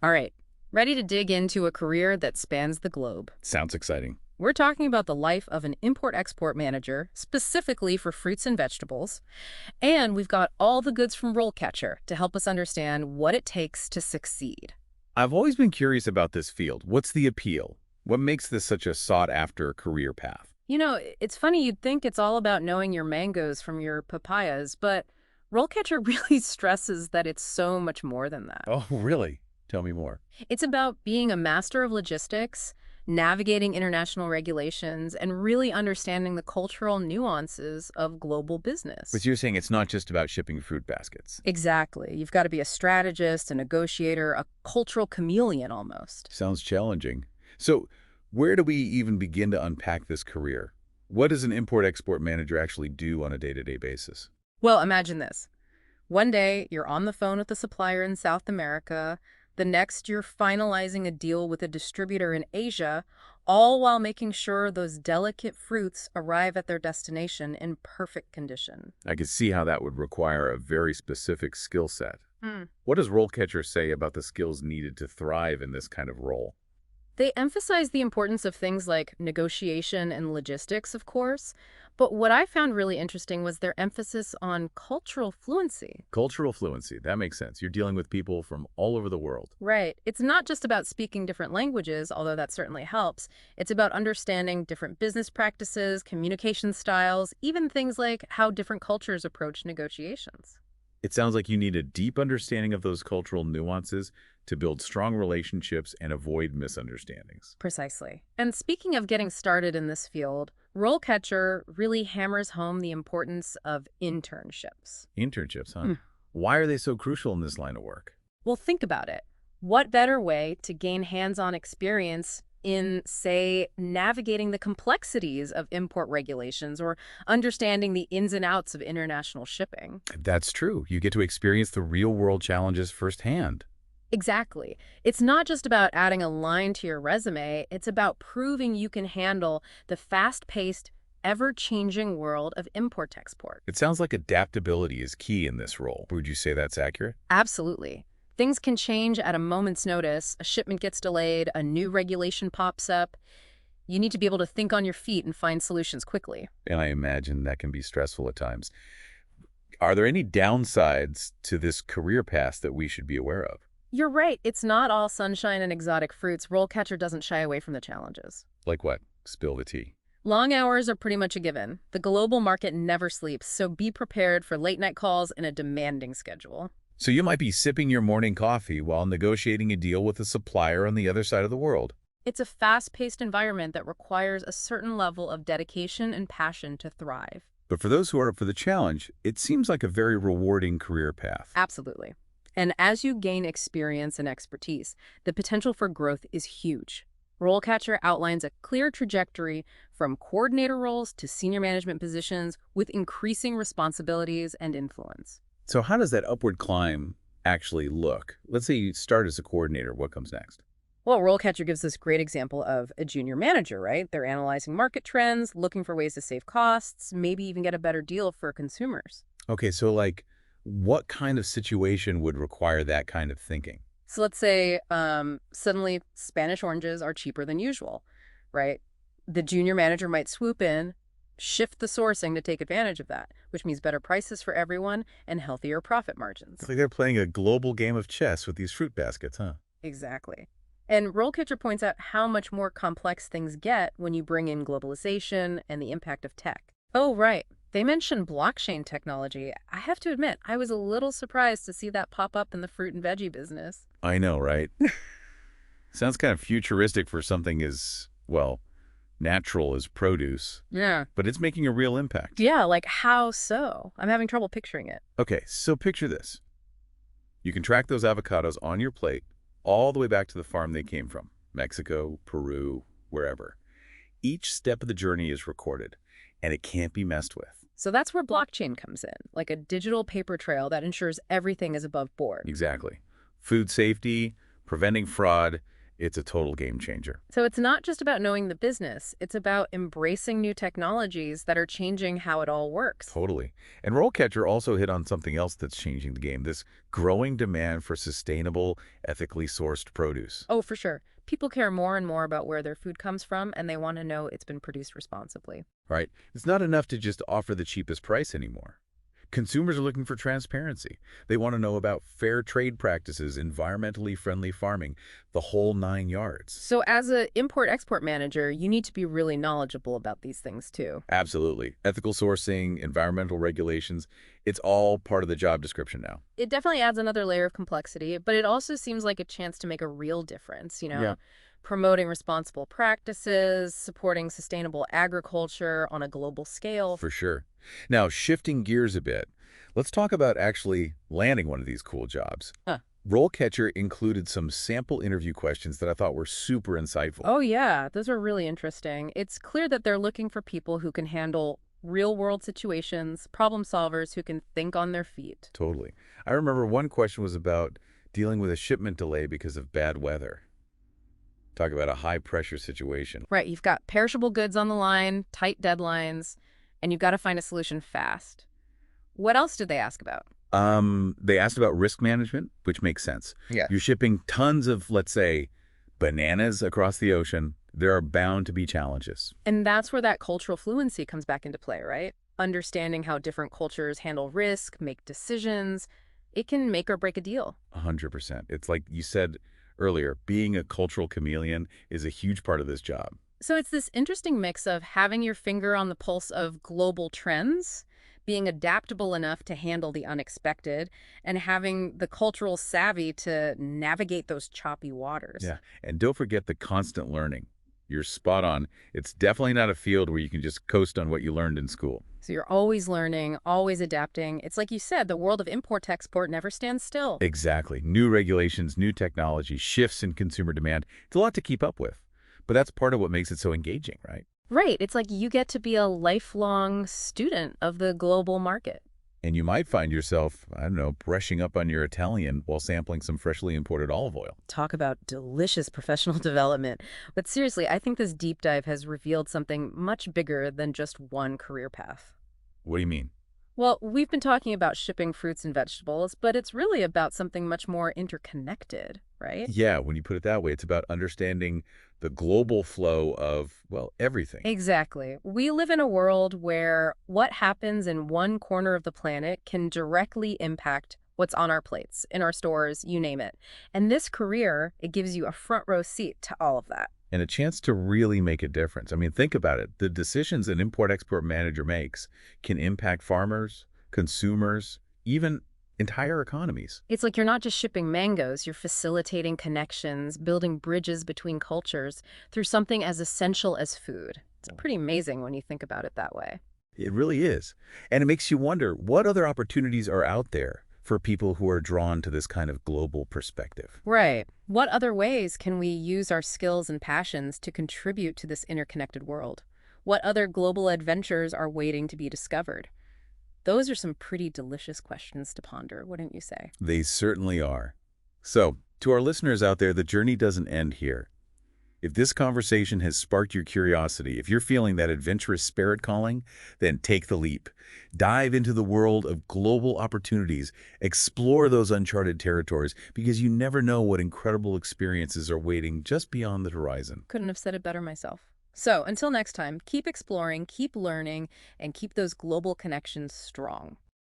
All right, ready to dig into a career that spans the globe. Sounds exciting. We're talking about the life of an import-export manager, specifically for fruits and vegetables. And we've got all the goods from RoleCatcher to help us understand what it takes to succeed. I've always been curious about this field. What's the appeal? What makes this such a sought-after career path? It's funny, you'd think it's all about knowing your mangoes from your papayas, but RoleCatcher really stresses that it's so much more than that. Oh, really? Tell me more. It's about being a master of logistics, navigating international regulations, and really understanding the cultural nuances of global business. But you're saying it's not just about shipping fruit baskets. Exactly. You've got to be a strategist, a negotiator, a cultural chameleon almost. Sounds challenging. So where do we even begin to unpack this career? What does an import-export manager actually do on a day-to-day basis? Well, imagine this. One day, you're on the phone with a supplier in South America. The next, you're finalizing a deal with a distributor in Asia, all while making sure those delicate fruits arrive at their destination in perfect condition. I could see how that would require a very specific skill set. Hmm. What does RoleCatcher say about the skills needed to thrive in this kind of role? They emphasize the importance of things like negotiation and logistics, of course, but what I found really interesting was their emphasis on cultural fluency. Cultural fluency, that makes sense. You're dealing with people from all over the world. Right. It's not just about speaking different languages, although that certainly helps. It's about understanding different business practices, communication styles, even things like how different cultures approach negotiations. It sounds like you need a deep understanding of those cultural nuances to build strong relationships and avoid misunderstandings. Precisely. And speaking of getting started in this field, RoleCatcher really hammers home the importance of internships. Internships, huh? Hmm. Why are they so crucial in this line of work? Well, think about it. What better way to gain hands-on experience in, say, navigating the complexities of import regulations or understanding the ins and outs of international shipping? That's true. You get to experience the real-world challenges firsthand. Exactly. It's not just about adding a line to your resume, it's about proving you can handle the fast-paced, ever-changing world of import-export. It sounds like adaptability is key in this role. Would you say that's accurate? Absolutely. Things can change at a moment's notice. A shipment gets delayed, a new regulation pops up. You need to be able to think on your feet and find solutions quickly. And I imagine that can be stressful at times. Are there any downsides to this career path that we should be aware of? You're right. It's not all sunshine and exotic fruits. RoleCatcher doesn't shy away from the challenges. Like what? Spill the tea. Long hours are pretty much a given. The global market never sleeps, so be prepared for late-night calls and a demanding schedule. So you might be sipping your morning coffee while negotiating a deal with a supplier on the other side of the world. It's a fast-paced environment that requires a certain level of dedication and passion to thrive. But for those who are up for the challenge, it seems like a very rewarding career path. Absolutely. And as you gain experience and expertise, the potential for growth is huge. RoleCatcher outlines a clear trajectory from coordinator roles to senior management positions with increasing responsibilities and influence. So how does that upward climb actually look? Let's say you start as a coordinator. What comes next? Well, RoleCatcher gives this great example of a junior manager, right? They're analyzing market trends, looking for ways to save costs, maybe even get a better deal for consumers. Okay, so like what kind of situation would require that kind of thinking? So let's say suddenly Spanish oranges are cheaper than usual, right? The junior manager might swoop in, shift the sourcing to take advantage of that, which means better prices for everyone and healthier profit margins. It's like they're playing a global game of chess with these fruit baskets, huh? Exactly. And RoleCatcher points out how much more complex things get when you bring in globalization and the impact of tech. Oh, right. They mentioned blockchain technology. I have to admit, I was a little surprised to see that pop up in the fruit and veggie business. I know, right? Sounds kind of futuristic for something as, well, natural as produce. Yeah. But it's making a real impact. Yeah, like how so? I'm having trouble picturing it. Okay, so picture this. You can track those avocados on your plate all the way back to the farm they came from, Mexico, Peru, wherever. Each step of the journey is recorded, and it can't be messed with. So that's where blockchain comes in, like a digital paper trail that ensures everything is above board. Exactly. Food safety, preventing fraud, It's a total game changer. So it's not just about knowing the business, it's about embracing new technologies that are changing how it all works. Totally. And RoleCatcher also hit on something else that's changing the game, this growing demand for sustainable, ethically sourced produce. Oh, for sure. People care more and more about where their food comes from, and they want to know it's been produced responsibly. Right? It's not enough to just offer the cheapest price anymore. Consumers are looking for transparency. They want to know about fair trade practices, environmentally friendly farming, the whole 9 yards. So as an import-export manager, you need to be really knowledgeable about these things too. Absolutely. Ethical sourcing, environmental regulations, it's all part of the job description now. It definitely adds another layer of complexity, but it also seems like a chance to make a real difference, Yeah. promoting responsible practices, supporting sustainable agriculture on a global scale. For sure. Now, shifting gears a bit, let's talk about actually landing one of these cool jobs. Huh. RoleCatcher included some sample interview questions that I thought were super insightful. Oh, yeah, those are really interesting. It's clear that they're looking for people who can handle real-world situations, problem solvers who can think on their feet. Totally. I remember one question was about dealing with a shipment delay because of bad weather. Talk about a high-pressure situation. Right, you've got perishable goods on the line, tight deadlines, and you've got to find a solution fast. What else did they ask about? They asked about risk management, which makes sense. Yeah. You're shipping tons of, let's say, bananas across the ocean. There are bound to be challenges. And that's where that cultural fluency comes back into play, right? Understanding how different cultures handle risk, make decisions, it can make or break a deal. 100%. It's like you said earlier, being a cultural chameleon is a huge part of this job. So it's this interesting mix of having your finger on the pulse of global trends, being adaptable enough to handle the unexpected, and having the cultural savvy to navigate those choppy waters. Yeah. And don't forget the constant learning. You're spot on. It's definitely not a field where you can just coast on what you learned in school. So you're always learning, always adapting. It's like you said, the world of import-export never stands still. Exactly. New regulations, new technology, shifts in consumer demand. It's a lot to keep up with. But that's part of what makes it so engaging, right? Right. It's like you get to be a lifelong student of the global market. And you might find yourself, I don't know, brushing up on your Italian while sampling some freshly imported olive oil. Talk about delicious professional development. But seriously, I think this deep dive has revealed something much bigger than just one career path. What do you mean? Well, we've been talking about shipping fruits and vegetables, but it's really about something much more interconnected, right? Yeah, when you put it that way, it's about understanding the global flow of, well, everything. Exactly. We live in a world where what happens in one corner of the planet can directly impact what's on our plates, in our stores, you name it. And this career, it gives you a front row seat to all of that. And a chance to really make a difference. I mean, think about it. The decisions an import-export manager makes can impact farmers, consumers, even entire economies. It's like you're not just shipping mangoes, you're facilitating connections, building bridges between cultures through something as essential as food. It's pretty amazing when you think about it that way. It really is. And it makes you wonder, what other opportunities are out there for people who are drawn to this kind of global perspective? Right. What other ways can we use our skills and passions to contribute to this interconnected world? What other global adventures are waiting to be discovered? Those are some pretty delicious questions to ponder, wouldn't you say? They certainly are. So, to our listeners out there, the journey doesn't end here. If this conversation has sparked your curiosity, if you're feeling that adventurous spirit calling, then take the leap. Dive into the world of global opportunities. Explore those uncharted territories, because you never know what incredible experiences are waiting just beyond the horizon. Couldn't have said it better myself. So until next time, keep exploring, keep learning, and keep those global connections strong.